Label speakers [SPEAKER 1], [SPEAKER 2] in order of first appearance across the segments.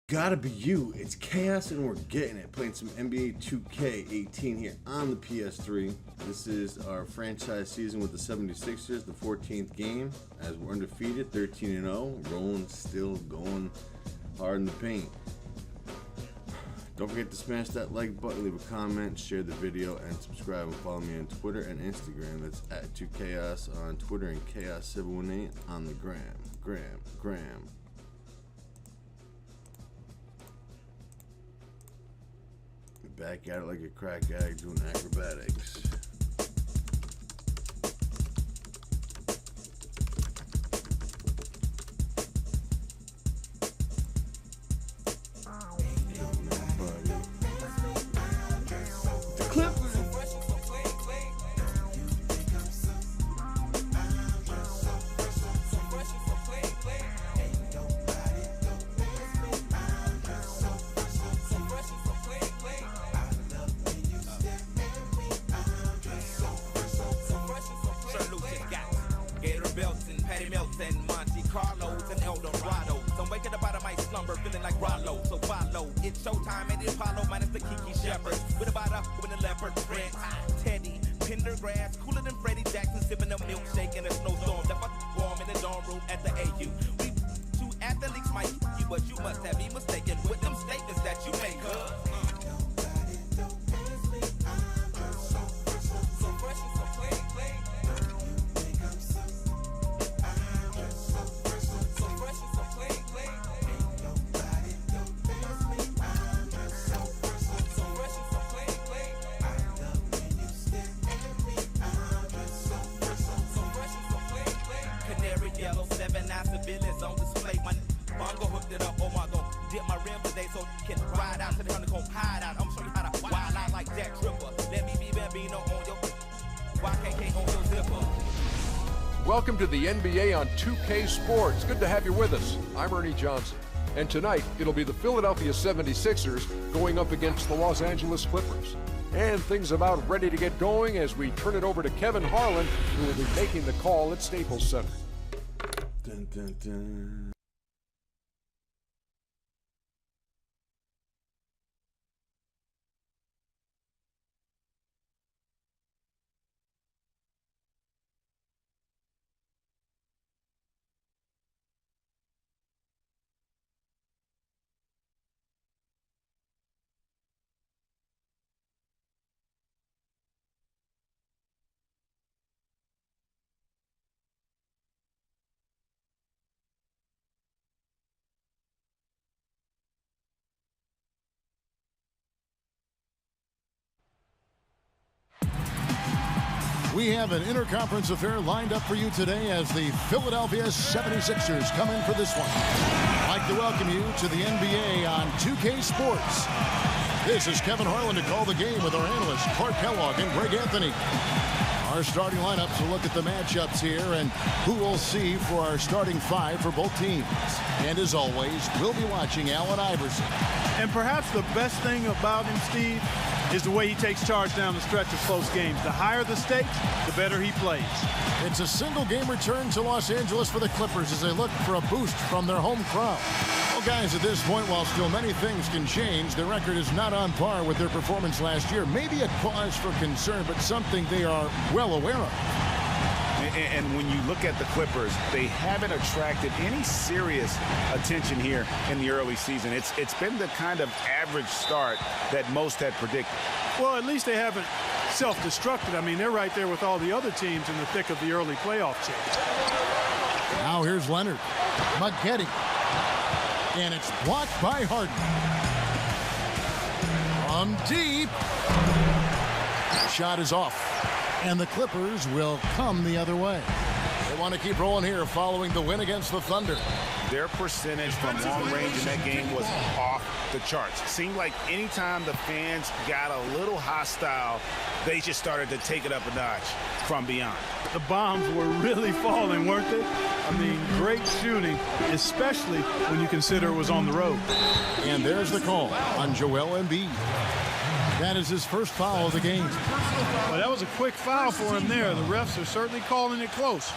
[SPEAKER 1] Gotta be you. It's KAHOS and we're getting it. Playing some NBA 2K18 here on the PS3. This is our franchise season with the 76ers, the 14th game, as we're undefeated, 13-0, rolling, still going hard in the paint. Don't forget to smash that like button, leave a comment, share the video, and subscribe, and follow me on Twitter and Instagram. That's at 2KAHOS on Twitter and KAHOS718 on the gram. Back at it like a crack addict doing acrobatics. The Clippers.
[SPEAKER 2] And Monte Carlos and El Dorado. So I'm waking up out of my slumber, feeling like Rollo. So follow, it's showtime at the Apollo, minus the Kiki Shepherd. With a bada, with a leopard print. Teddy, Pendergrass, cooler than Freddie Jackson, sipping a milkshake in a snowstorm. Left us warm in the dorm room at the AU. We two athletes might you, but you must have been mistaken with them statements that you make, Yellow 7-9 civilians on display. My bongo hooked it up. Oh my god, dip my rim today so you can ride out to the honeycomb hide out. I'm showing you how to wild out like Jack Tripper. Let me be Bambino on your YKK on your zipper.
[SPEAKER 3] Welcome to the NBA on 2K Sports. Good to have you with us. I'm Ernie Johnson. And tonight, it'll be the Philadelphia 76ers going up against the Los Angeles Clippers. And things about ready to get going as we turn it over to Kevin Harlan, who will be making the call at Staples Center.
[SPEAKER 1] Dun, dun, dun.
[SPEAKER 4] We have an interconference affair lined up for you today as the Philadelphia 76ers come in for this one. I'd like to welcome you to the NBA on 2K Sports. This is Kevin Harlan to call the game with our analysts Clark Kellogg and Greg Anthony. Our starting lineups will look at the matchups here and who we'll see for our starting five for both teams. And as always, we'll be watching Allen Iverson.
[SPEAKER 5] And perhaps the best thing about him, Steve, is the way he takes charge down the stretch of close games. The higher the stakes, the better he plays.
[SPEAKER 4] It's a single-game return to Los Angeles for the Clippers as they look for a boost from their home crowd. Well, guys, at this point, while still many things can change, their record is not on par with their performance last year. Maybe a cause for concern, but something they are well aware of.
[SPEAKER 6] And when you look at the Clippers, they haven't attracted any serious attention here in the early season. It's been the kind of average start that most had predicted.
[SPEAKER 5] Well, at least they haven't self-destructed. I mean, they're right there with all the other teams in the thick of the early playoff chase.
[SPEAKER 4] Now here's Leonard. Maggetti. And it's blocked by Harden. From deep. Shot is off. And the Clippers will come the other way. They want to keep rolling here following the win against the Thunder.
[SPEAKER 6] Their percentage from long range in that game was off the charts. Seemed like anytime the fans got a little hostile, they just started to take it up a notch from beyond.
[SPEAKER 5] The bombs were really falling, weren't they? I mean, great shooting, especially when you consider it was on the road.
[SPEAKER 4] And there's the call on Joel Embiid. That is his first foul of the game.
[SPEAKER 5] Well, that was a quick foul for him there. The refs are certainly calling it close.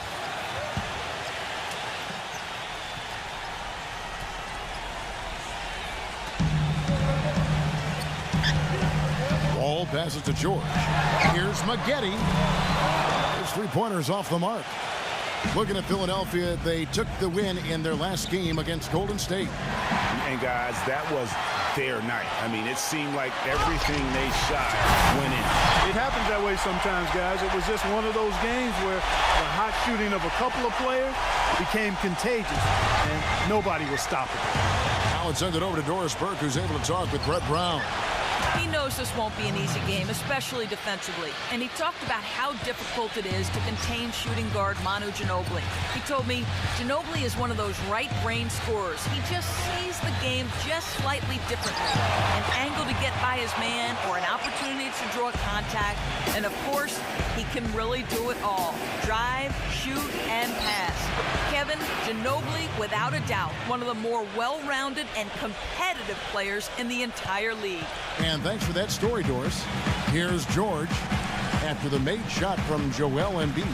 [SPEAKER 4] Wall passes to George. Here's Maggette. His three-pointers off the mark. Looking at Philadelphia, they took the win in their last game against Golden State.
[SPEAKER 6] And guys, that was their night. I mean, it seemed like everything they shot went in.
[SPEAKER 5] It happens that way sometimes, guys. It was just one of those games where the hot shooting of a couple of players became contagious, and nobody was stopping it.
[SPEAKER 4] Now it's sent it over to Doris Burke, who's able to talk with Brett Brown.
[SPEAKER 7] He knows this won't be an easy game, especially defensively. And he talked about how difficult it is to contain shooting guard Manu Ginobili. He told me Ginobili is one of those right-brain scorers. He just sees the game just slightly differently. An angle to get by his man or an opportunity to draw contact. And of course, he can really do it all. Drive, shoot, and pass. Kevin, Ginobili, without a doubt, one of the more well-rounded and competitive players in the entire league.
[SPEAKER 4] And thanks for that story, Doris. Here's George after the made shot from Joel Embiid.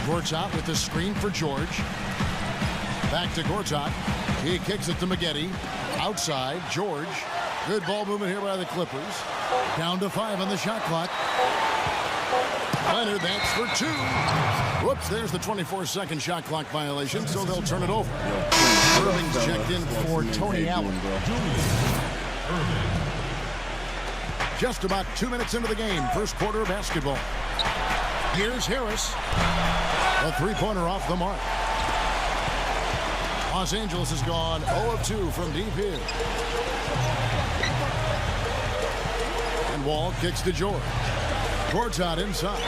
[SPEAKER 4] Gortat with the screen for George. Back to Gortat. He kicks it to Maggette. Outside, George. Good ball movement here by the Clippers. Down to 5 on the shot clock. Leonard, that's for 2. Whoops, there's the 24-second shot clock violation, so they'll turn it over. Irving's checked in for Tony Allen. Just about 2 minutes into the game, first quarter of basketball. Here's Harris. A three-pointer off the mark. Los Angeles has gone 0 of 2 from deep here. And Wall kicks to George. Gortat inside.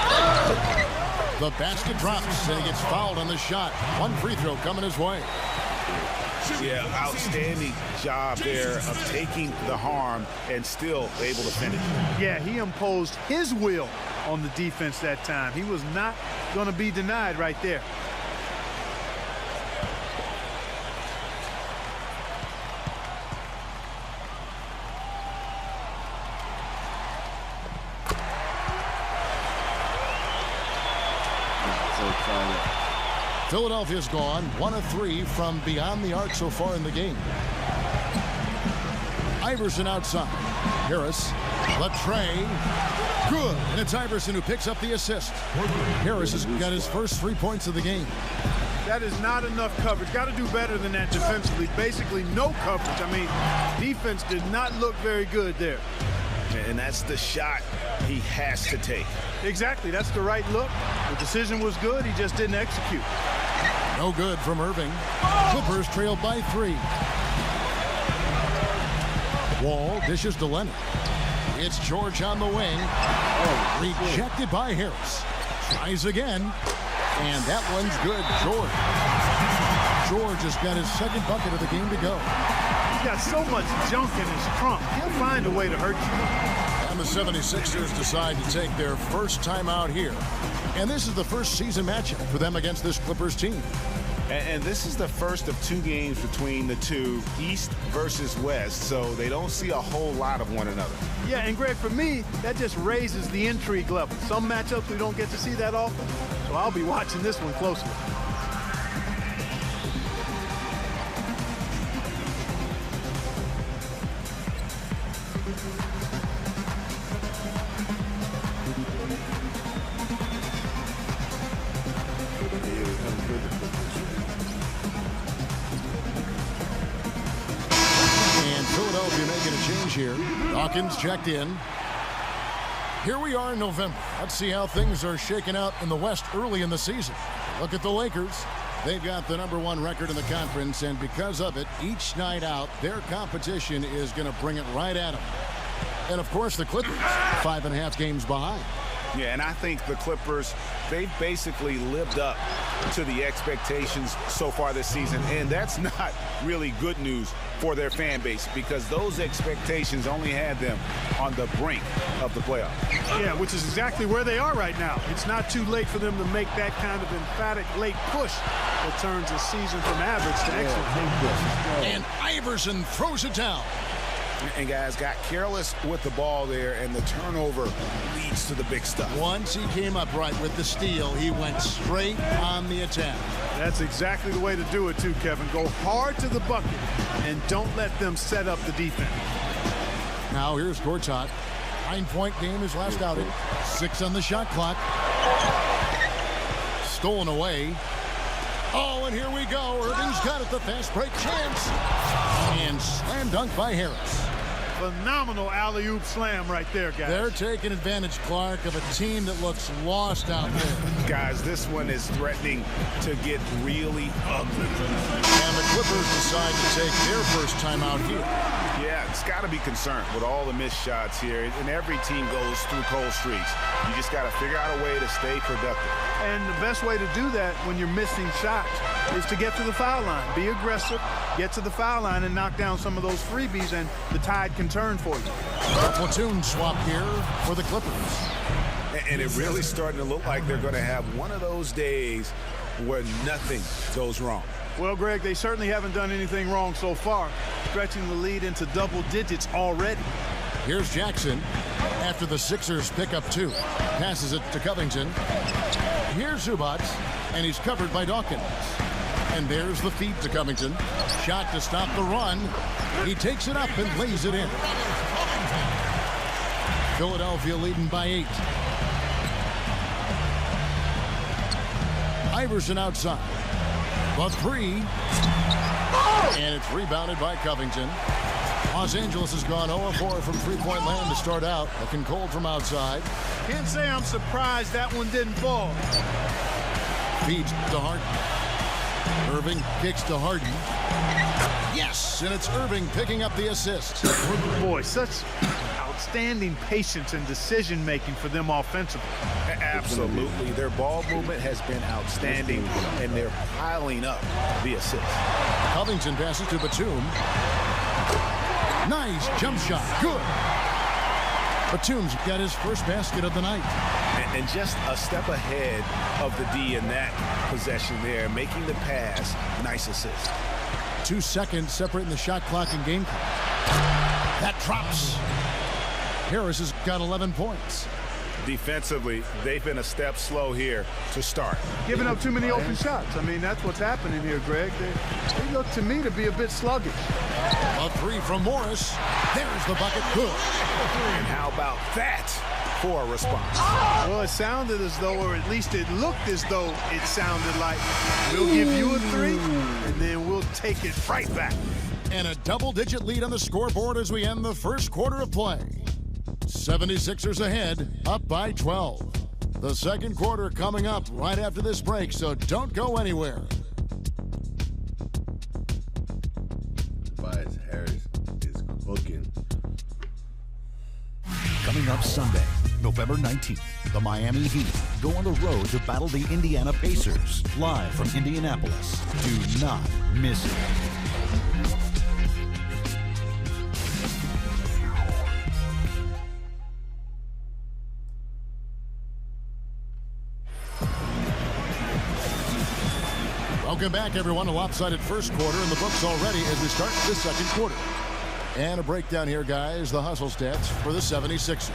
[SPEAKER 4] The basket drops, and he gets fouled on the shot. One free throw coming his way.
[SPEAKER 6] Yeah, outstanding job there of taking the harm and still able to finish.
[SPEAKER 5] Yeah, he imposed his will on the defense that time. He was not going to be denied right there.
[SPEAKER 4] Philadelphia's gone 1 of 3 from beyond the arc so far in the game. Iverson outside. Harris. Latre. Good. And it's Iverson who picks up the assist. Harris has got his first 3 points of the game.
[SPEAKER 5] That is not enough coverage. Got to do better than that defensively. Basically no coverage. I mean, defense did not look very good there.
[SPEAKER 6] And that's the shot he has to take.
[SPEAKER 5] Exactly. That's the right look. The decision was good. He just didn't execute.
[SPEAKER 4] No good from Irving. Clippers trailed by 3. Wall dishes to Leonard. It's George on the wing. Rejected by Harris. Tries again. And that one's good. George has got his second bucket of the game to go.
[SPEAKER 5] He's got so much junk in his trunk. He'll find a way to hurt you.
[SPEAKER 4] And the 76ers decide to take their first time out here. And this is the first season matchup for them against this Clippers team.
[SPEAKER 6] And this is the first of 2 games between the two, East versus West, so they don't see a whole lot of one another.
[SPEAKER 5] Yeah, and Greg, for me, that just raises the intrigue level. Some matchups we don't get to see that often, so I'll be watching this one closely.
[SPEAKER 4] Here. Dawkins checked in. Here we are in November. Let's see how things are shaking out in the West early in the season. Look at the Lakers. They've got the #1 record in the conference, and because of it, each night out, their competition is going to bring it right at them. And, of course, the Clippers, 5.5 games behind.
[SPEAKER 6] Yeah, and I think the Clippers, they've basically lived up to the expectations so far this season, and that's not really good news for their fan base because those expectations only had them on the brink of the playoffs.
[SPEAKER 5] Yeah, which is exactly where they are right now. It's not too late for them to make that kind of emphatic late push that turns a season from average to excellent.
[SPEAKER 4] And Iverson throws it down.
[SPEAKER 6] And guys got careless with the ball there, and the turnover leads to the big stuff.
[SPEAKER 4] Once he came up right with the steal, he went straight on the attack.
[SPEAKER 5] That's exactly the way to do it too, Kevin. Go hard to the bucket and don't let them set up the defense.
[SPEAKER 4] Now here's Gortat. 9-point game his last outing. 6 on the shot clock. Stolen away. Oh, and here we go. Irving's got it, the fast break chance. And slam dunk by Harris.
[SPEAKER 5] Phenomenal alley-oop slam right there, guys.
[SPEAKER 4] They're taking advantage, Clark, of a team that looks lost out there.
[SPEAKER 6] Guys, this one is threatening to get really ugly.
[SPEAKER 4] And the Clippers decide to take their first time out here.
[SPEAKER 6] Yeah, it's got to be concerned with all the missed shots here. And every team goes through cold streaks. You just got to figure out a way to stay productive.
[SPEAKER 5] And the best way to do that when you're missing shots is to get to the foul line. Be aggressive, get to the foul line, and knock down some of those freebies, and the tide can turn for you.
[SPEAKER 4] A platoon swap here for the Clippers.
[SPEAKER 6] And it really starting to look like they're going to have one of those days where nothing goes wrong.
[SPEAKER 5] Well, Greg, they certainly haven't done anything wrong so far, stretching the lead into double digits already.
[SPEAKER 4] Here's Jackson after the Sixers pick up 2. Passes it to Covington. Here's Zubac, and he's covered by Dawkins. And there's the feed to Covington. Shot to stop the run. He takes it up and lays it in. Philadelphia leading by 8. Iverson outside. The 3. And it's rebounded by Covington. Los Angeles has gone 0-4 from three-point land to start out. Looking cold from outside.
[SPEAKER 5] Can't say I'm surprised that one didn't fall.
[SPEAKER 4] Feeds to Harden. Irving kicks to Harden. Yes, and it's Irving picking up the assist.
[SPEAKER 5] Boy, such outstanding patience and decision-making for them offensively.
[SPEAKER 6] Absolutely. Their ball movement has been outstanding, and they're piling up the assists.
[SPEAKER 4] Covington passes to Batum. Nice jump shot. Good. Batum's got his first basket of the night.
[SPEAKER 6] And just a step ahead of the D in that possession there, making the pass. Nice assist.
[SPEAKER 4] 2 seconds separating the shot clock and game clock. That drops. Harris has got 11 points.
[SPEAKER 6] Defensively, they've been a step slow here to start.
[SPEAKER 5] Giving up too many open shots. I mean, that's what's happening here, Greg. They look to me to be a bit sluggish.
[SPEAKER 4] A 3 from Morris. There's the bucket. Good.
[SPEAKER 6] And how about that for a response?
[SPEAKER 5] Well, it sounded as though, or at least it looked as though it sounded like, we'll give you a 3, and then we'll take it right back.
[SPEAKER 4] And a double-digit lead on the scoreboard as we end the first quarter of play. 76ers ahead, up by 12. The second quarter coming up right after this break, so don't go anywhere.
[SPEAKER 1] Tobias Harris is cooking.
[SPEAKER 8] Coming up Sunday, November 19th, the Miami Heat go on the road to battle the Indiana Pacers. Live from Indianapolis. Do not miss it.
[SPEAKER 4] Welcome back, everyone. A lopsided first quarter in the books already as we start the second quarter. And a breakdown here, guys. The hustle stats for the 76ers.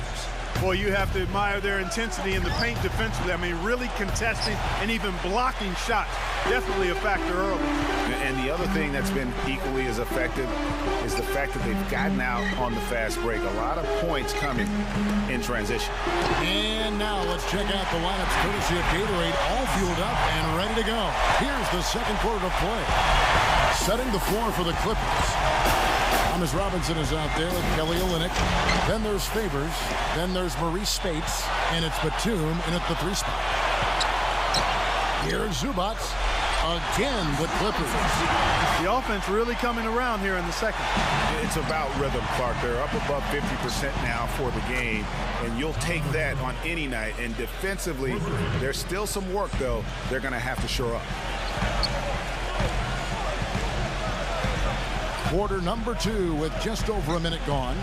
[SPEAKER 5] Boy, you have to admire their intensity in the paint defensively. I mean, really contesting and even blocking shots. Definitely a factor early.
[SPEAKER 6] And the other thing that's been equally as effective is the fact that they've gotten out on the fast break. A lot of points coming in transition.
[SPEAKER 4] And now let's check out the lineups courtesy of Gatorade, all fueled up and ready to go. Here's the second quarter of play. Setting the floor for the Clippers. Thomas Robinson is out there with Kelly Olynyk. Then there's Favors. Then there's Maurice Spates. And it's Batum in at the 3 spot. Here's Zubac. Again, the Clippers.
[SPEAKER 5] The offense really coming around here in the second.
[SPEAKER 6] It's about rhythm, Clark. They're up above 50% now for the game, and you'll take that on any night. And defensively, there's still some work, though, they're going to have to shore up.
[SPEAKER 4] Quarter number 2 with just over a minute gone.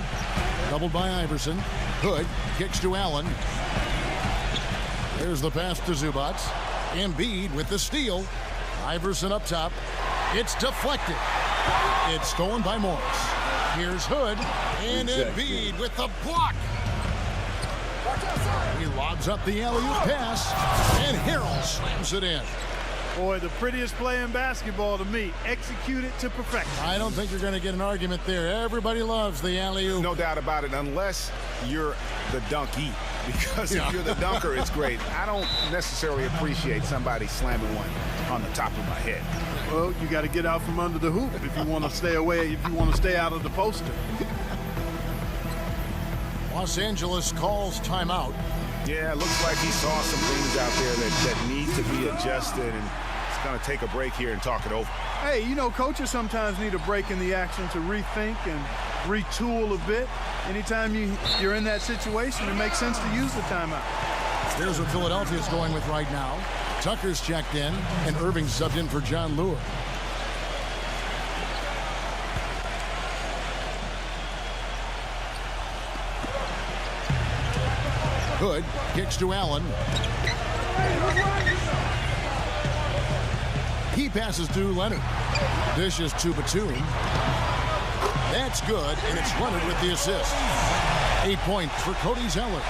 [SPEAKER 4] Doubled by Iverson. Hood kicks to Allen. There's the pass to Zubac. Embiid with the steal. Iverson up top. It's deflected. It's stolen by Morris. Here's Hood. And Embiid with the block. He lobs up the alley-oop pass. And Harrell slams it in.
[SPEAKER 5] Boy, the prettiest play in basketball to me. Execute it to perfection.
[SPEAKER 4] I don't think you're going to get an argument there. Everybody loves the alley-oop.
[SPEAKER 6] No doubt about it, unless you're the donkey. Because if you're the dunker, it's great. I don't necessarily appreciate somebody slamming one on the top of my head.
[SPEAKER 5] Well, you got to get out from under the hoop if you want to stay away, if you want to stay out of the poster.
[SPEAKER 4] Los Angeles calls timeout.
[SPEAKER 6] Yeah, it looks like he saw some things out there that need to be adjusted, and it's going to take a break here and talk it over.
[SPEAKER 5] Hey, you know, coaches sometimes need a break in the action to rethink and retool a bit. Anytime you're in that situation, it makes sense to use the timeout.
[SPEAKER 4] There's what Philadelphia's going with right now. Tucker's checked in, and Irving subbed in for John Lure. Hood kicks to Allen. He passes to Leonard. Dishes to Batum. That's good, and it's Leonard with the assist. 8 points for Cody Zeller.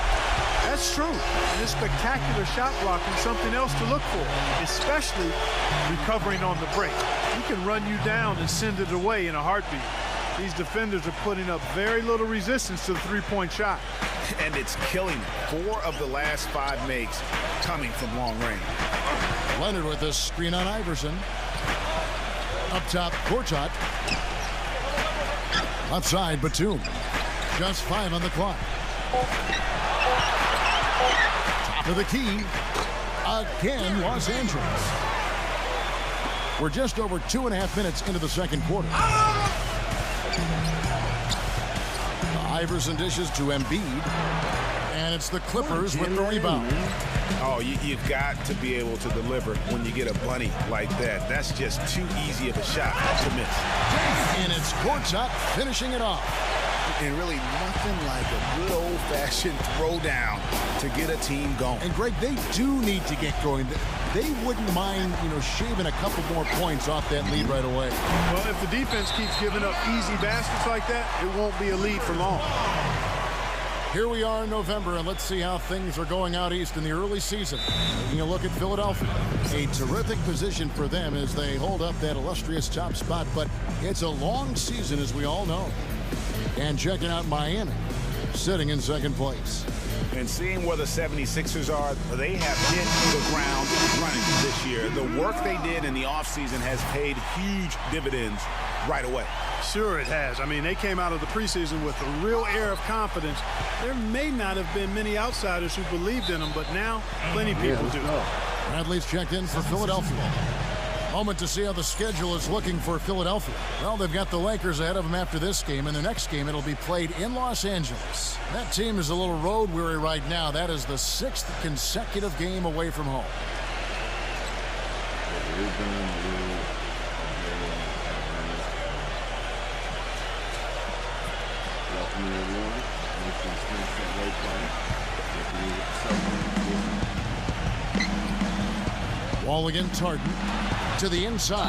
[SPEAKER 5] That's true. And this spectacular shot blocking is something else to look for, especially recovering on the break. He can run you down and send it away in a heartbeat. These defenders are putting up very little resistance to the three-point shot.
[SPEAKER 6] And it's killing them. 4 of the last 5 makes coming from long range.
[SPEAKER 4] Leonard with a screen on Iverson. Up top, Gortat. Outside, Batum. Just 5 on the clock. Top of the key. Again, Los Angeles. We're just over 2.5 minutes into the second quarter. Iverson dishes to Embiid. And it's the Clippers with the rebound.
[SPEAKER 6] Oh, you've got to be able to deliver when you get a bunny like that. That's just too easy of a shot to miss.
[SPEAKER 4] And it's Gortat finishing it off.
[SPEAKER 6] And really nothing like a good old-fashioned throwdown to get a team going.
[SPEAKER 4] And Greg, they do need to get going. They wouldn't mind, shaving a couple more points off that lead right away.
[SPEAKER 5] Well, if the defense keeps giving up easy baskets like that, it won't be a lead for long.
[SPEAKER 4] Here we are in November, and let's see how things are going out east in the early season. Taking a look at Philadelphia. A terrific position for them as they hold up that illustrious top spot, but it's a long season, as we all know. And checking out Miami, sitting in second place.
[SPEAKER 6] And seeing where the 76ers are, they have hit the ground running this year. The work they did in the offseason has paid huge dividends right away.
[SPEAKER 5] Sure it has. I mean, they came out of the preseason with a real air of confidence. There may not have been many outsiders who believed in them, but now plenty of people do.
[SPEAKER 4] Bradley's checked in for Philadelphia. Moment to see how the schedule is looking for Philadelphia. Well, they've got the Lakers ahead of them after this game, and the next game it'll be played in Los Angeles. That team is a little road weary right now. That is the 6th consecutive game away from home. Wall again, Tartan to the inside.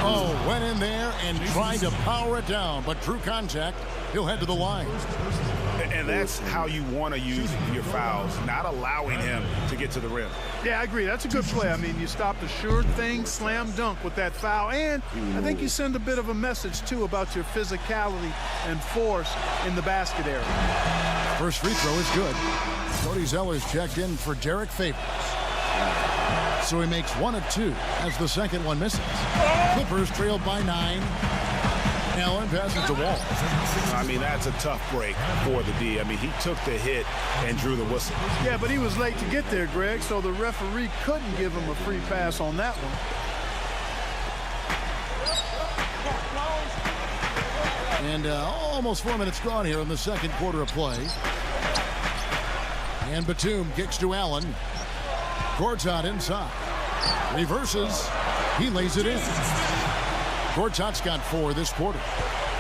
[SPEAKER 4] Oh, went in there and tried to power it down, but drew contact. He'll head to the line.
[SPEAKER 6] And that's how you want to use your fouls, not allowing him to get to the rim.
[SPEAKER 5] Yeah, I agree. That's a good play. I mean, you stop the sure thing, slam dunk with that foul. And I think you send a bit of a message, too, about your physicality and force in the basket area.
[SPEAKER 4] First free throw is good. Cody Zeller's checked in for Derek Favors. So he makes 1 of 2 as the second one misses. Clippers trailed by 9. Allen passes to Wall.
[SPEAKER 6] I mean, that's a tough break for the D. I mean, he took the hit and drew the whistle.
[SPEAKER 5] Yeah, but he was late to get there, Greg, so the referee couldn't give him a free pass on that one.
[SPEAKER 4] And almost 4 minutes gone here in the second quarter of play. And Batum kicks to Allen. Gortat inside. Reverses. He lays it in. Gortat's got 4 this quarter.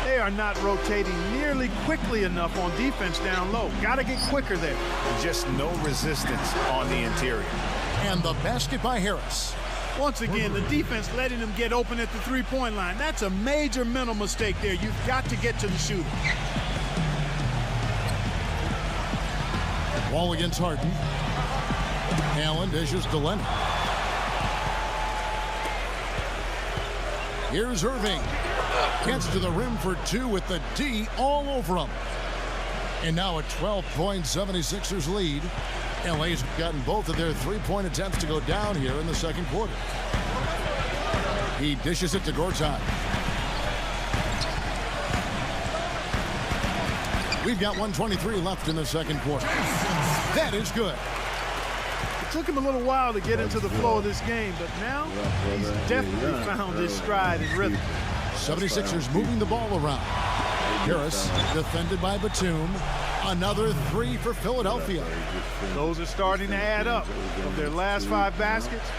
[SPEAKER 5] They are not rotating nearly quickly enough on defense down low. Got to get quicker there.
[SPEAKER 6] Just no resistance on the interior.
[SPEAKER 4] And the basket by Harris.
[SPEAKER 5] Once again, the defense letting him get open at the three-point line. That's a major mental mistake there. You've got to get to the shooter. Wall against Harden.
[SPEAKER 4] Allen dishes to Leonard. Here's Irving. Gets to the rim for two with the D all over him. And now a 12-point 76ers lead. LA's gotten both of their three-point attempts to go down here in the second quarter. He dishes it to Gortat. We've got 1:23 left in the second quarter. That is good.
[SPEAKER 5] It took him a little while to get into the flow of this game, but now he's definitely found his stride and rhythm.
[SPEAKER 4] 76ers moving the ball around. Harris defended by Batum. Another three for Philadelphia.
[SPEAKER 5] Those are starting to add up. Of their last 5 baskets,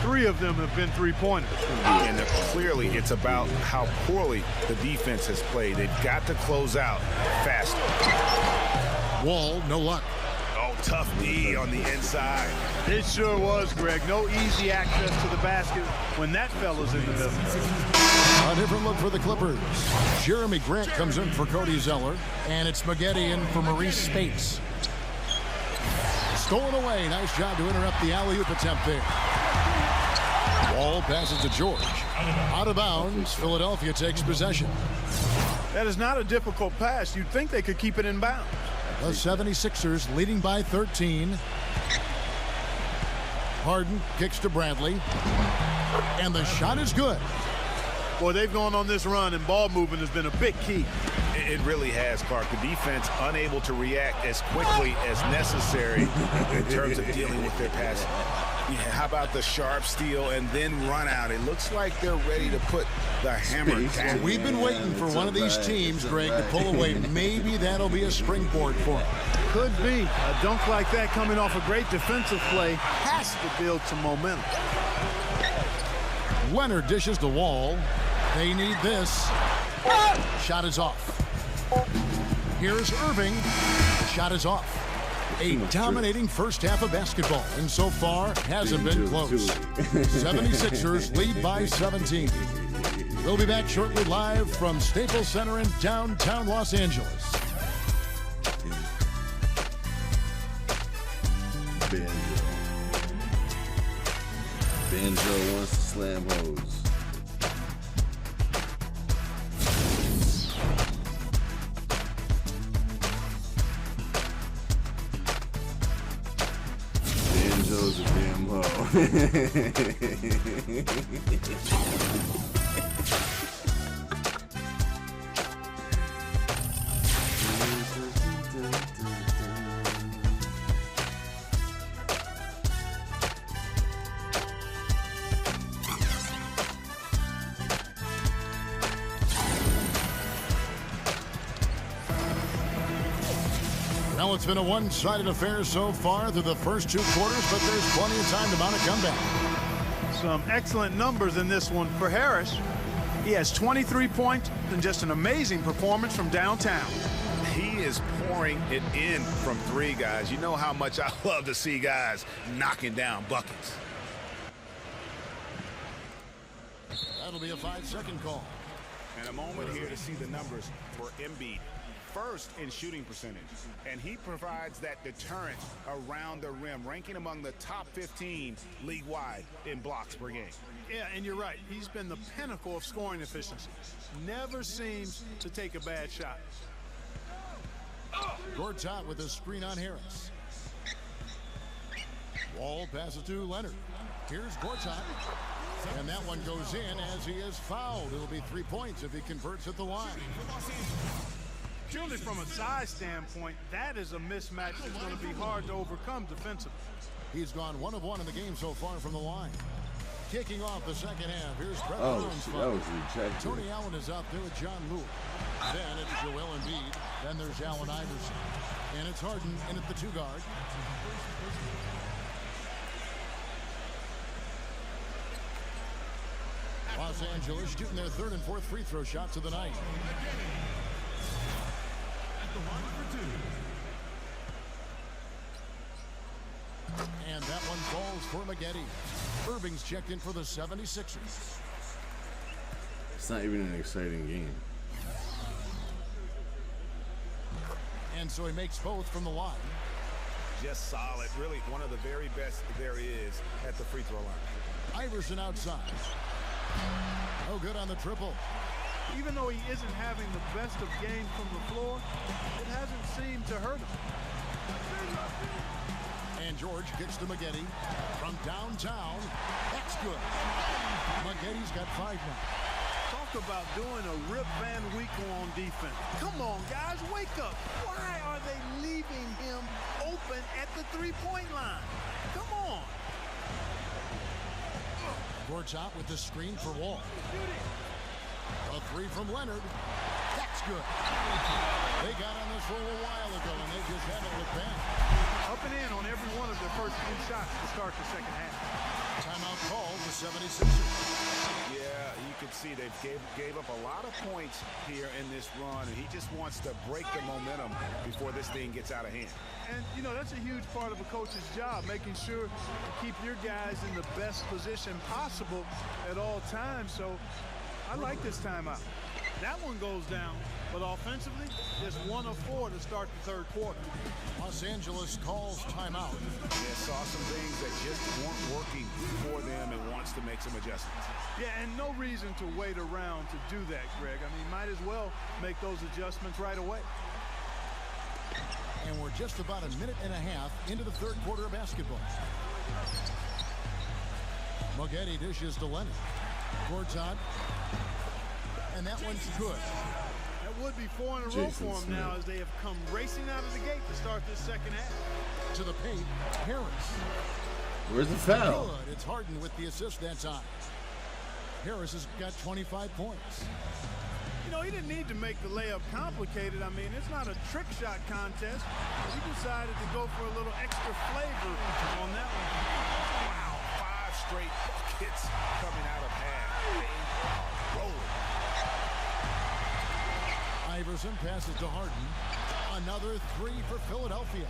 [SPEAKER 5] 3 of them have been three-pointers.
[SPEAKER 6] And clearly it's about how poorly the defense has played. They've got to close out faster.
[SPEAKER 4] Wall, no luck.
[SPEAKER 6] Oh, tough D on the inside.
[SPEAKER 5] It sure was, Greg. No easy access to the basket when that fella's in the middle.
[SPEAKER 4] A different look for the Clippers. Jeremy Grant comes in for Cody Zeller, and it's Spaghetti in for Maurice Spates. Stolen away. Nice job to interrupt the alley-oop attempt there. Wall passes to George. Out of bounds. Philadelphia takes possession.
[SPEAKER 5] That is not a difficult pass. You'd think they could keep it in bounds.
[SPEAKER 4] The 76ers leading by 13. Harden kicks to Bradley. And the shot is good.
[SPEAKER 5] Boy, they've gone on this run, and ball movement has been a big key.
[SPEAKER 6] It really has, Clark. The defense unable to react as quickly as necessary in terms of dealing with their passing. Yeah, how about the sharp steal and then run out? It looks like they're ready to put the hammer down.
[SPEAKER 4] We've been waiting for one of these teams, Greg, to pull away. Maybe that'll be a springboard for them.
[SPEAKER 5] Could be. A dunk like that coming off a great defensive play has to build some momentum.
[SPEAKER 4] Leonard dishes the Wall. They need this. Shot is off. Here's Irving. The shot is off. A dominating first half of basketball, and so far hasn't been close. 76ers lead by 17. We'll be back shortly live from Staples Center in downtown Los Angeles.
[SPEAKER 1] Banjo wants to slam hoes. Banjo's a damn hoe.
[SPEAKER 4] Well, it's been a one-sided affair so far through the first 2 quarters, but there's plenty of time to mount a comeback.
[SPEAKER 5] Some excellent numbers in this one for Harris. He has 23 points and just an amazing performance from downtown.
[SPEAKER 6] He is pouring it in from 3, guys. You know how much I love to see guys knocking down buckets.
[SPEAKER 4] That'll be a 5-second call.
[SPEAKER 6] And a moment here to see the numbers for Embiid. First in shooting percentage, and he provides that deterrent around the rim, ranking among the top 15 league-wide in blocks per game.
[SPEAKER 5] Yeah, and you're right. He's been the pinnacle of scoring efficiency. Never seems to take a bad shot.
[SPEAKER 4] Gortat with a screen on Harris. Wall passes to Leonard. Here's Gortat. And that one goes in as he is fouled. It'll be 3 points if he converts at the line.
[SPEAKER 5] Purely from a size standpoint, that is a mismatch that's going to be hard to overcome defensively.
[SPEAKER 4] He's gone 1 of 1 in the game so far from the line. Kicking off the second half, here's Brett
[SPEAKER 1] Oh,
[SPEAKER 4] Brown's
[SPEAKER 1] that
[SPEAKER 4] foul.
[SPEAKER 1] was rejected.
[SPEAKER 4] Tony Allen is out there with John Lewis. Then it's Joel Embiid. Then there's Allen Iverson. And it's Harden in at the 2 guard. Los Angeles shooting their 3rd and 4th free throw shots of the night. And that one falls for Maggette. Irving's checked in for the 76ers.
[SPEAKER 1] It's not even an exciting game.
[SPEAKER 4] And so he makes both from the line.
[SPEAKER 6] Just solid. Really one of the very best there is at the free throw line.
[SPEAKER 4] Iverson outside. No good on the triple.
[SPEAKER 5] Even though he isn't having the best of games from the floor, it hasn't seemed to hurt him.
[SPEAKER 4] And George kicks to Maggette from downtown. That's good. Maggette's got 5 now.
[SPEAKER 5] Talk about doing a Rip Van Winkle on defense. Come on, guys, wake up. Why are they leaving him open at the three-point line? Come on.
[SPEAKER 4] Gortat with the screen for Wall. A 3 from Leonard. That's good. They got on this roll a while ago, and they just haven't looked back.
[SPEAKER 5] Up and in on every one of their first 10 shots to start the second half.
[SPEAKER 4] Timeout called the 76ers.
[SPEAKER 6] Yeah, you can see they gave up a lot of points here in this run, and he just wants to break the momentum before this thing gets out of hand.
[SPEAKER 5] And, you know, that's a huge part of a coach's job, making sure to keep your guys in the best position possible at all times. So I like this timeout. That one goes down, but offensively, just 1 of 4 to start the third quarter.
[SPEAKER 4] Los Angeles calls timeout.
[SPEAKER 6] Yeah, saw some things that just weren't working for them and wants to make some adjustments.
[SPEAKER 5] Yeah, and no reason to wait around to do that, Greg. I mean, might as well make those adjustments right away.
[SPEAKER 4] And we're just about a minute and a half into the third quarter of basketball. Maggette dishes to Leonard. Gortat. And that one's good.
[SPEAKER 5] That would be 4 in a row for him now as they have come racing out of the gate to start this second half.
[SPEAKER 4] To the paint, Harris.
[SPEAKER 1] Where's the foul?
[SPEAKER 4] Good. It's Harden with the assist that time. Harris has got 25 points.
[SPEAKER 5] You know, he didn't need to make the layup complicated. I mean, it's not a trick shot contest. He decided to go for a little extra flavor on that one.
[SPEAKER 6] Wow, 5 straight buckets coming out of half. Rolling.
[SPEAKER 4] Iverson passes to Harden. Another 3 for Philadelphia.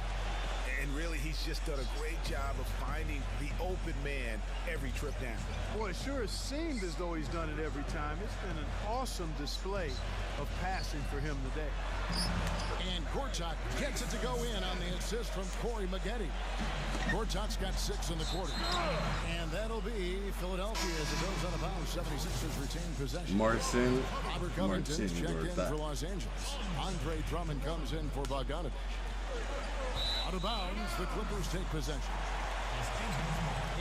[SPEAKER 6] And really, he's just done a great job of finding the open man every trip down.
[SPEAKER 5] Boy, it sure has seemed as though he's done it every time. It's been an awesome display of passing for him today.
[SPEAKER 4] And Gortat gets it to go in on the assist from Corey Maggette. Gortat's got 6 in the quarter. And that'll be Philadelphia as it goes out of bounds. 76ers retain possession.
[SPEAKER 1] Marcin.
[SPEAKER 4] Robert Covington's checked in for Los Angeles. Andre Drummond comes in for Bogdanovich. Out of bounds, the Clippers take possession.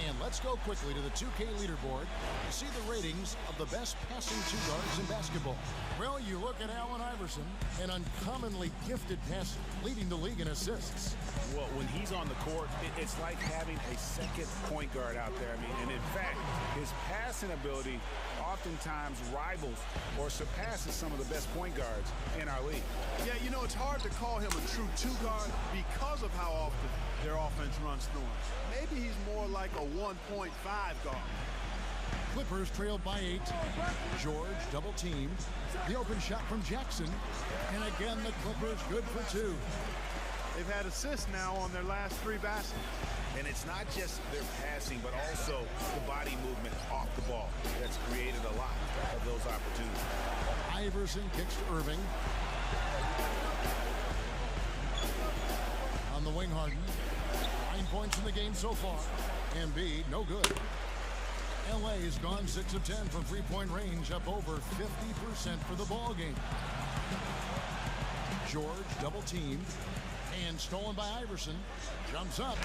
[SPEAKER 4] And let's go quickly to the 2K leaderboard to see the ratings of the best passing 2 guards in basketball. Well, you look at Allen Iverson, an uncommonly gifted passer, leading the league in assists.
[SPEAKER 6] Well, when he's on the court, it's like having a second point guard out there. I mean, and in fact, his passing ability oftentimes rivals or surpasses some of the best point guards in our league.
[SPEAKER 5] Yeah, you know, it's hard to call him a true 2 guard because of how often their offense runs through him. Maybe he's more like a 1.5 guard.
[SPEAKER 4] Clippers trailed by 8. George double teamed. The open shot from Jackson. And again, the Clippers good for 2.
[SPEAKER 5] They've had assists now on their last 3 baskets.
[SPEAKER 6] And it's not just their passing, but also the body movement off the ball that's created a lot of those opportunities.
[SPEAKER 4] Iverson kicks to Irving. On the wing, Harden. 9 points in the game so far. Embiid, no good. LA has gone 6 of 10 from 3-point range, up over 50% for the ball game. George double teamed and stolen by Iverson. Jumps up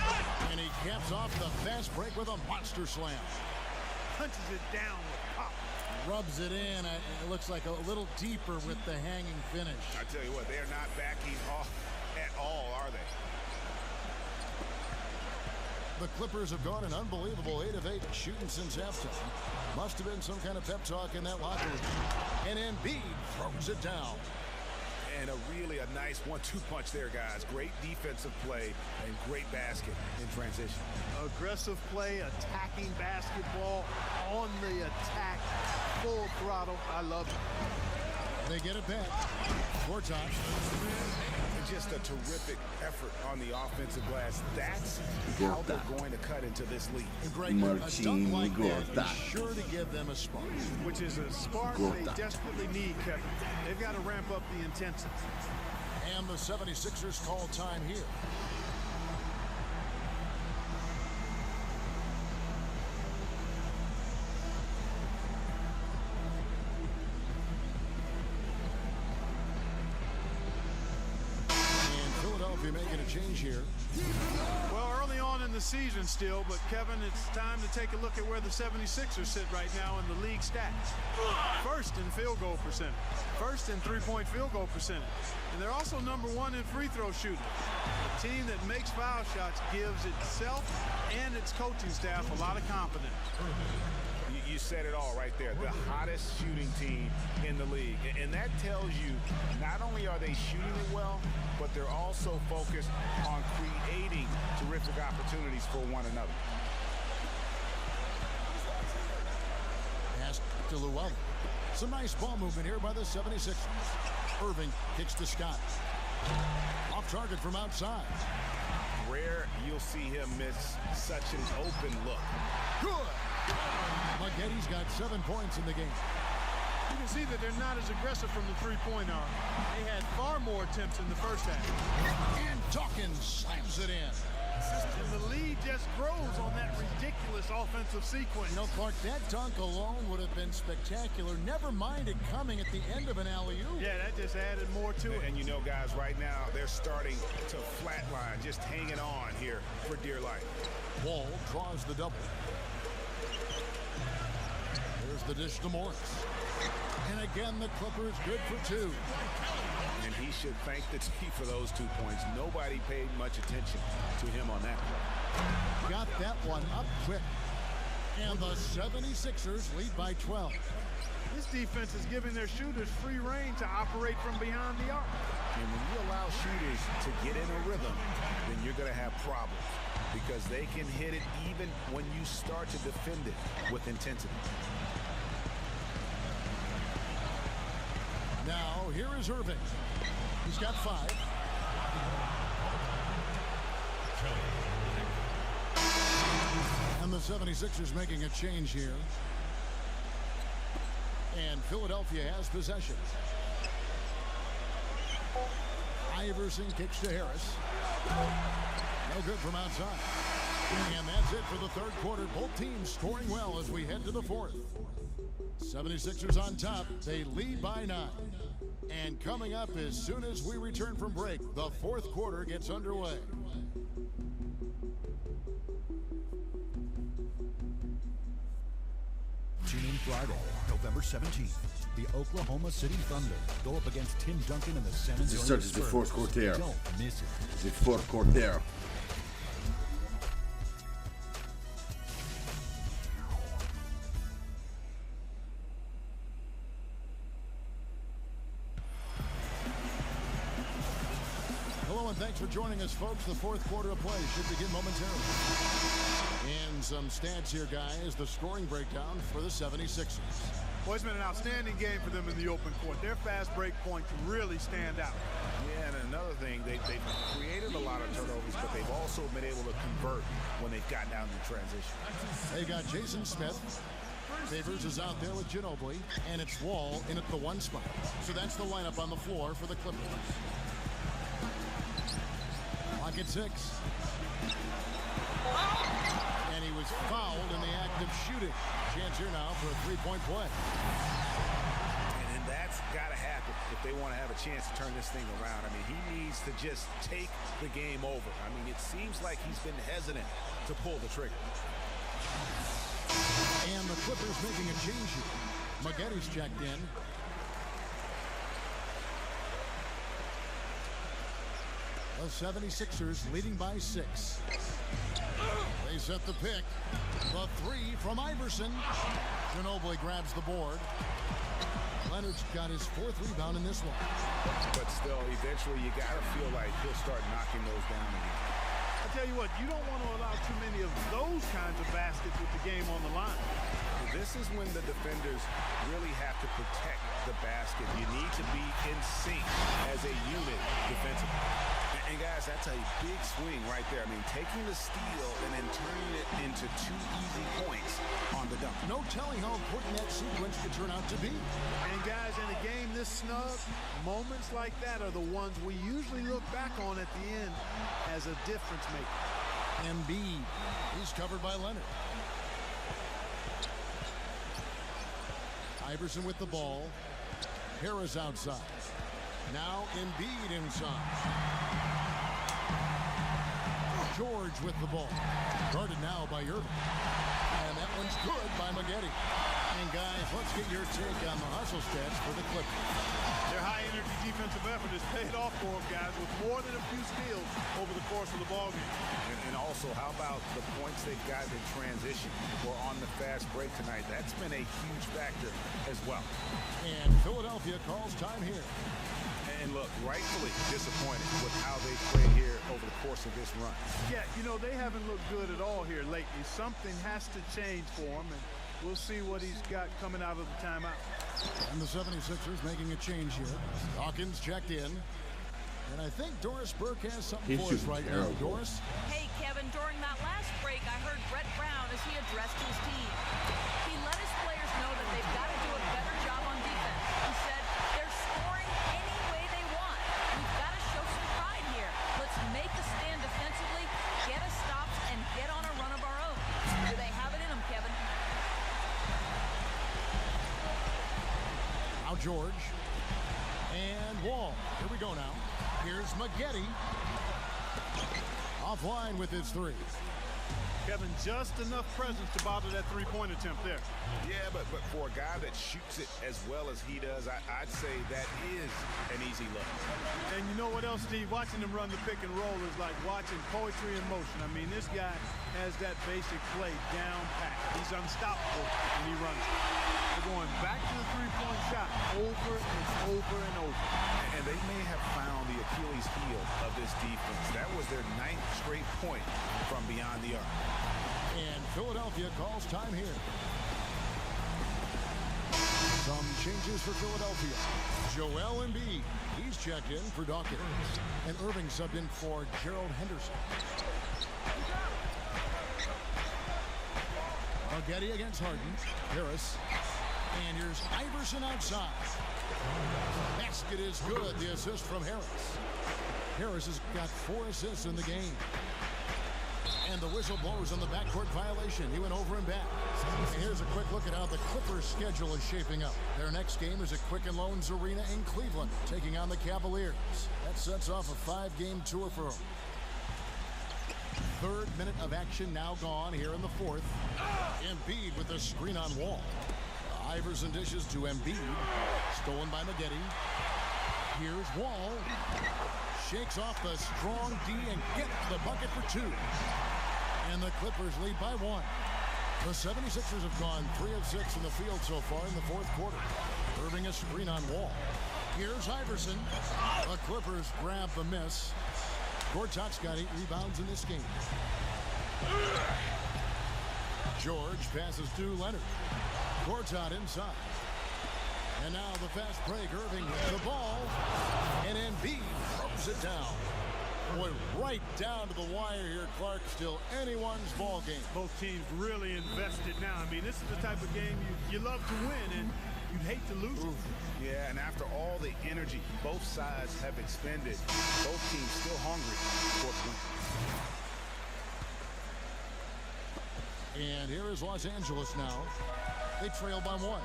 [SPEAKER 4] and he caps off the fast break with a monster slam.
[SPEAKER 5] Punches it down with pop.
[SPEAKER 4] Rubs it in. It looks like a little deeper with the hanging finish.
[SPEAKER 6] I tell you what, they are not backing off at all, are they?
[SPEAKER 4] The Clippers have gone an unbelievable 8 of 8 shooting since halftime. Must have been some kind of pep talk in that locker room. And Embiid throws it down.
[SPEAKER 6] And a nice 1-2 punch there, guys. Great defensive play and great basket in transition.
[SPEAKER 5] Aggressive play, attacking basketball, on the attack, full throttle. I love it.
[SPEAKER 4] They get it back. 4 times.
[SPEAKER 6] Just a terrific effort on the offensive glass. That's how they're going to cut into this league.
[SPEAKER 4] Greg, a dunk like that is sure to give them a spark.
[SPEAKER 5] Which is a spark they desperately need, Kevin. They've got to ramp up the intensity.
[SPEAKER 4] And the 76ers call time here. Philadelphia making a change here.
[SPEAKER 5] Well, early on in the season still, but Kevin, it's time to take a look at where the 76ers sit right now in the league stats. First in field goal percentage, first in three-point field goal percentage, and they're also number 1 in free throw shooting. A team that makes foul shots gives itself and its coaching staff a lot of confidence.
[SPEAKER 6] You said it all right there. The hottest shooting team in the league. And that tells you not only are they shooting it well, but they're also focused on creating terrific opportunities for one another.
[SPEAKER 4] Pass to Llewellyn. Some nice ball movement here by the 76ers. Irving kicks to Scott. Off target from outside.
[SPEAKER 6] Rare you'll see him miss such an open look.
[SPEAKER 4] Good. Maggetti's got 7 points in the game.
[SPEAKER 5] You can see that they're not as aggressive from the three-point arc. They had far more attempts in the first half.
[SPEAKER 4] And Dawkins slams it in.
[SPEAKER 5] And the lead just grows on that ridiculous offensive sequence.
[SPEAKER 4] You know, Clark, that dunk alone would have been spectacular. Never mind it coming at the end of an alley-oop.
[SPEAKER 5] Yeah, that just added more to it.
[SPEAKER 6] And you know, guys, right now, they're starting to flatline, just hanging on here for dear life.
[SPEAKER 4] Wall draws the double. There's the dish to Morris. And again, the Clippers good for 2.
[SPEAKER 6] And he should thank the team for those 2 points. Nobody paid much attention to him on that play.
[SPEAKER 4] Got that one up quick. And the 76ers lead by 12.
[SPEAKER 5] This defense is giving their shooters free rein to operate from behind the arc.
[SPEAKER 6] And when you allow shooters to get in a rhythm, then you're going to have problems because they can hit it even when you start to defend it with intensity.
[SPEAKER 4] Now, here is Irving. He's got 5. And the 76ers making a change here. And Philadelphia has possession. Iverson kicks to Harris. No good from outside. And that's it for the third quarter. Both teams scoring well as we head to the fourth. 76ers on top. They lead by 9. And coming up as soon as we return from break, the fourth quarter gets underway.
[SPEAKER 8] Tune in Friday, November 17th. The Oklahoma City Thunder go up against Tim Duncan and the San Antonio Spurs.
[SPEAKER 1] This starts the fourth quarter.
[SPEAKER 8] Don't miss it.
[SPEAKER 1] The fourth quarter.
[SPEAKER 4] Hello and thanks for joining us, folks. The fourth quarter of play should begin momentarily. And some stats here, guys. The scoring breakdown for the 76ers.
[SPEAKER 5] Well, it's been an outstanding game for them in the open court. Their fast break points really stand out.
[SPEAKER 6] Yeah, and another thing, they've created a lot of turnovers, but they've also been able to convert when they've gotten out in transition.
[SPEAKER 4] They've got Jason Smith. Favors is out there with Ginobili, and it's Wall in at the 1 spot. So that's the lineup on the floor for the Clippers. Clock at 6. And he was fouled in the act of shooting. Chance here now for a three-point play.
[SPEAKER 6] And that's got to happen if they want to have a chance to turn this thing around. I mean, he needs to just take the game over. I mean, it seems like he's been hesitant to pull the trigger.
[SPEAKER 4] And the Clippers making a change here. Maggetti's checked in. The 76ers leading by 6. They set the pick. The 3 from Iverson. Ginobili grabs the board. Leonard's got his 4th rebound in this one.
[SPEAKER 6] But still, eventually you got to feel like he'll start knocking those down again.
[SPEAKER 5] I tell you what, you don't want to allow too many of those kinds of baskets with the game on the line.
[SPEAKER 6] This is when the defenders really have to protect the basket. You need to be in sync as a unit defensively. And guys, that's a big swing right there. I mean, taking the steal and then turning it into 2 easy points on the dunk.
[SPEAKER 4] No telling how important that sequence could turn out to be.
[SPEAKER 5] And guys, in a game this snug, moments like that are the ones we usually look back on at the end as a difference maker.
[SPEAKER 4] Embiid, he's covered by Leonard. Iverson with the ball. Harris outside. Now Embiid inside. George with the ball. Guarded now by Irving. And that one's good by Maggette. And guys, let's get your take on the hustle stats for the Clippers.
[SPEAKER 5] Their high-energy defensive effort has paid off for them, guys, with more than a few steals over the course of the ballgame.
[SPEAKER 6] And also, how about the points they've gotten in transition or on the fast break tonight? That's been a huge factor as well.
[SPEAKER 4] And Philadelphia calls time here.
[SPEAKER 6] And look, rightfully disappointed with how they played here over the course of this run.
[SPEAKER 5] Yeah, you know, they haven't looked good at all here lately. Something has to change for them, and we'll see what he's got coming out of the timeout.
[SPEAKER 4] And the 76ers making a change here. Dawkins checked in. And I think Doris Burke has something for us right now. Doris?
[SPEAKER 7] Hey, Kevin, during that last break, I heard Brett Brown as he addressed his team. He let his players know that they've got to do a better job on defense. He said they're scoring any way they want. We've got to show some pride here. Let's make a stand defensively, get us stops, and get on a run of our own. Do they have it in them, Kevin?
[SPEAKER 4] Now George. And Wall. Here we go now. Here's Maggette. Offline with his three.
[SPEAKER 5] Kevin, just enough presence to bother that three-point attempt there.
[SPEAKER 6] Yeah, but for a guy that shoots it as well as he does, I'd say that is an easy look.
[SPEAKER 5] And you know what else, Steve? Watching him run the pick and roll is like watching poetry in motion. I mean, this guy has that basic play down pat. He's unstoppable when he runs it. They're going back to the three-point shot over and over and over.
[SPEAKER 6] And they may have found the Achilles heel of this defense. That was their 9th straight point from beyond the arc.
[SPEAKER 4] And Philadelphia calls time here. Some changes for Philadelphia. Joel Embiid, he's checked in for Dawkins. And Irving subbed in for Gerald Henderson. Maggette against Harden. Harris. And here's Iverson outside. Basket is good. The assist from Harris. Harris has got 4 assists in the game. And the whistle blows on the backcourt violation. He went over and back. And here's a quick look at how the Clippers' schedule is shaping up. Their next game is at Quicken Loans Arena in Cleveland, taking on the Cavaliers. That sets off a 5-game tour for them. 3rd minute of action now gone here in the 4th. Embiid with the screen on Wall. Iverson dishes to Embiid. Stolen by Maggette. Here's Wall. Shakes off the strong D and gets the bucket for 2. And the Clippers lead by 1. The 76ers have gone 3 of 6 from the field so far in the 4th quarter. Irving a screen on Wall. Here's Iverson. The Clippers grab the miss. Gortat's got 8 rebounds in this game. George passes to Leonard. Gortat inside. And now the fast break. Irving with the ball. And Embiid throws it down. Boy, right down to the wire here, Clark. Still anyone's ball game.
[SPEAKER 5] Both teams really invested now. I mean, this is the type of game you love to win, and you'd hate to lose it.
[SPEAKER 6] Yeah, and after all the energy both sides have expended, both teams still hungry for a win.
[SPEAKER 4] And here is Los Angeles now. They trail by 1.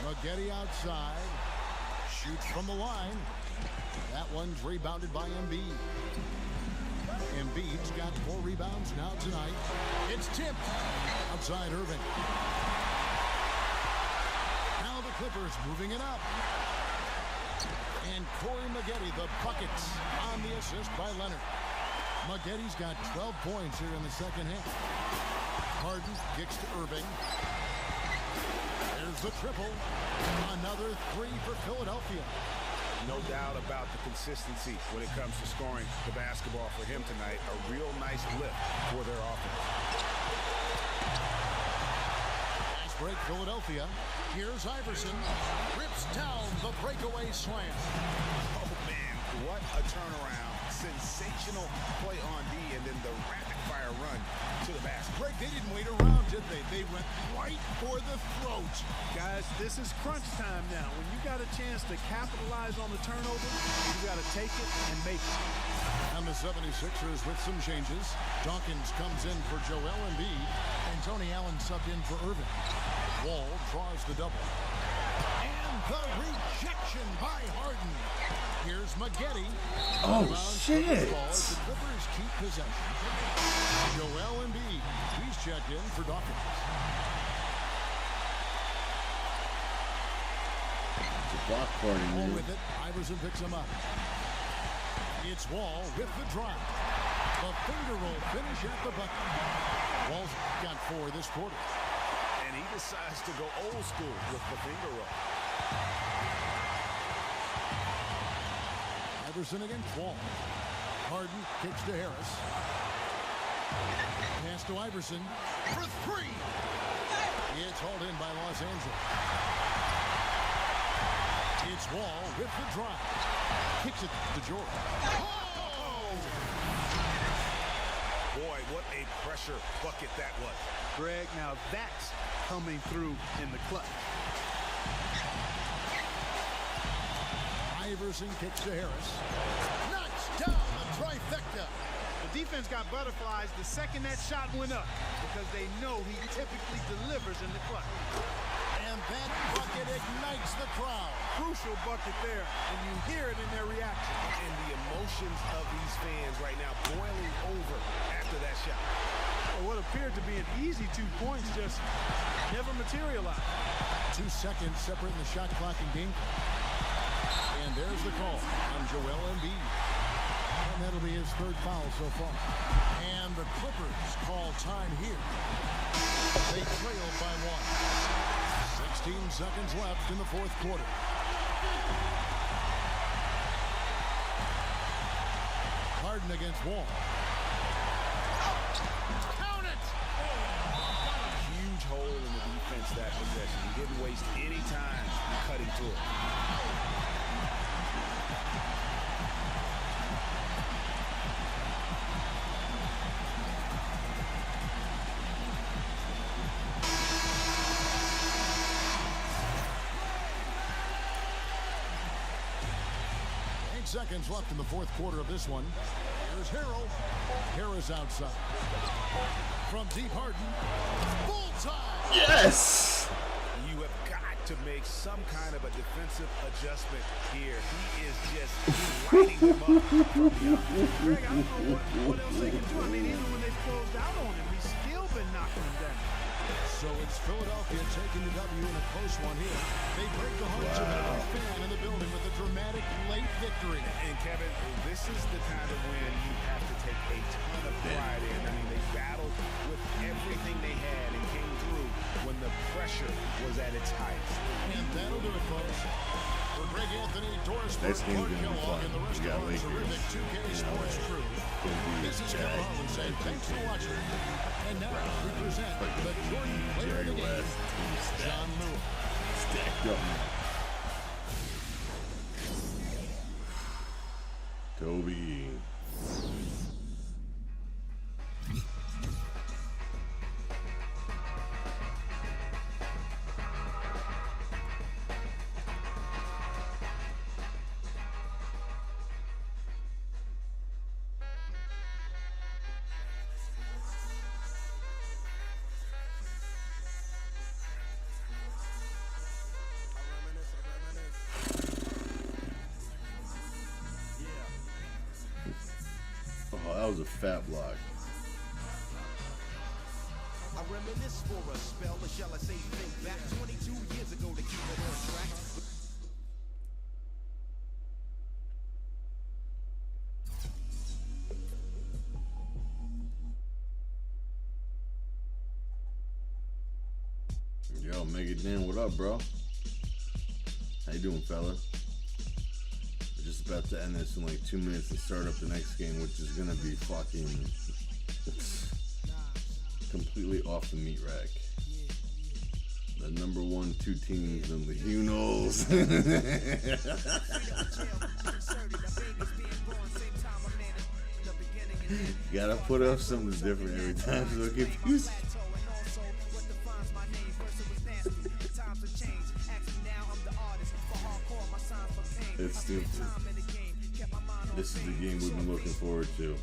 [SPEAKER 4] Maggette outside. Shoots from the line. That one's rebounded by Embiid. Embiid's got 4 rebounds now tonight. It's tipped. Outside Irving. Now the Clippers moving it up. And Corey Maggette, the buckets on the assist by Leonard. Maggette's got 12 points here in the second half. Harden kicks to Irving. There's the triple. Another 3 for Philadelphia.
[SPEAKER 6] No doubt about the consistency when it comes to scoring the basketball for him tonight. A real nice lift for their offense.
[SPEAKER 4] Nice break, Philadelphia. Here's Iverson. Rips down the breakaway slam.
[SPEAKER 6] Oh, man, what a turnaround. Sensational play on D, and then the rapid-fire run to the basket.
[SPEAKER 4] Greg, they didn't wait around, did they? They went right for the throat.
[SPEAKER 5] Guys, this is crunch time now. When you got a chance to capitalize on the turnover, you got to take it and make it.
[SPEAKER 4] And the 76ers with some changes. Dawkins comes in for Joel Embiid, and Tony Allen subbed in for Irving. Wall draws the double. And the rejection by Harden. Here's Maggette.
[SPEAKER 1] Oh, shit.
[SPEAKER 4] The Clippers keep possession. Joel Embiid. He's checked in for Dawkins.
[SPEAKER 1] It's a block party,
[SPEAKER 4] Wall
[SPEAKER 1] man.
[SPEAKER 4] with it. Iverson picks him up. It's Wall with the drive. The finger roll finish at the bucket. Wall's got 4 this quarter.
[SPEAKER 6] And he decides to go old school with the finger roll.
[SPEAKER 4] Iverson against Wall. Harden kicks to Harris. Pass to Iverson for 3. It's hauled in by Los Angeles. It's Wall with the drive. Kicks it to Jordan. Oh!
[SPEAKER 6] Boy, what a pressure bucket that was.
[SPEAKER 5] Greg, now that's coming through in the clutch.
[SPEAKER 4] Iverson kicks to Harris. Knocks down the trifecta.
[SPEAKER 5] The defense got butterflies the second that shot went up because they know he typically delivers in the clutch.
[SPEAKER 4] And that bucket ignites the crowd.
[SPEAKER 5] Crucial bucket there, and you hear it in their reaction.
[SPEAKER 6] And the emotions of these fans right now boiling over after that shot.
[SPEAKER 5] What appeared to be an easy 2 points just never materialized.
[SPEAKER 4] 2 seconds separating the shot clock and game clock. And there's the call on Joel Embiid. And that'll be his 3rd foul so far. And the Clippers call time here. They trail by 1. 16 seconds left in the 4th quarter. Harden against Wall. Count it!
[SPEAKER 6] Huge hole in the defense that possession. He didn't waste any time cutting to it.
[SPEAKER 4] 8 seconds left in the 4th quarter of this one. Here's Harrell. Harris outside. From deep, Harden. Full-time!
[SPEAKER 1] Yes!
[SPEAKER 6] You have got to make some kind of a defensive adjustment here. He is just lighting them up.
[SPEAKER 5] Greg, I don't know what else they can do. I mean, even when they've closed out on him, he's still been knocking him down.
[SPEAKER 4] So it's Philadelphia taking the W in a close one here. They break the hearts of every fan in the building with a dramatic late victory.
[SPEAKER 6] And Kevin, this is the kind of win you have to take a ton of pride in. I mean, they battled with everything they had and came through when the pressure was at its height.
[SPEAKER 4] And that'll do it, folks. For Greg Anthony, Doris
[SPEAKER 1] Next game's
[SPEAKER 4] Burke,
[SPEAKER 1] gonna be
[SPEAKER 4] Kellogg,
[SPEAKER 1] fun.
[SPEAKER 4] and the rest
[SPEAKER 1] We got
[SPEAKER 4] of our
[SPEAKER 1] Lakers.
[SPEAKER 4] terrific 2K Sports crew. This is Kevin Harlan saying thanks for watching. And now we present the Jordan Player of the Game, John Lewis.
[SPEAKER 1] Stacked up, man. Toby. Oh, that was a fat block.
[SPEAKER 2] I reminisce for a spell, or shall I say think back 22 years ago to keep it on track.
[SPEAKER 1] Yo, Megadin, what up, bro? How you doing, fella? We're just about to end this in like 2 minutes and start up the next game, which is gonna be fucking completely off the meat rack. The number 1, 2 teams in the Hunos. Gotta put up something different every time so it confusing. It's stupid. This is the game we've been looking forward to.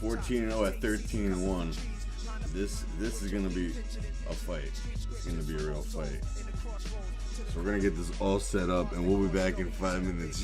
[SPEAKER 1] 14-0 at 13-1. this is gonna be a fight. It's gonna be a real fight. So we're gonna get this all set up, and we'll be back in 5 minutes.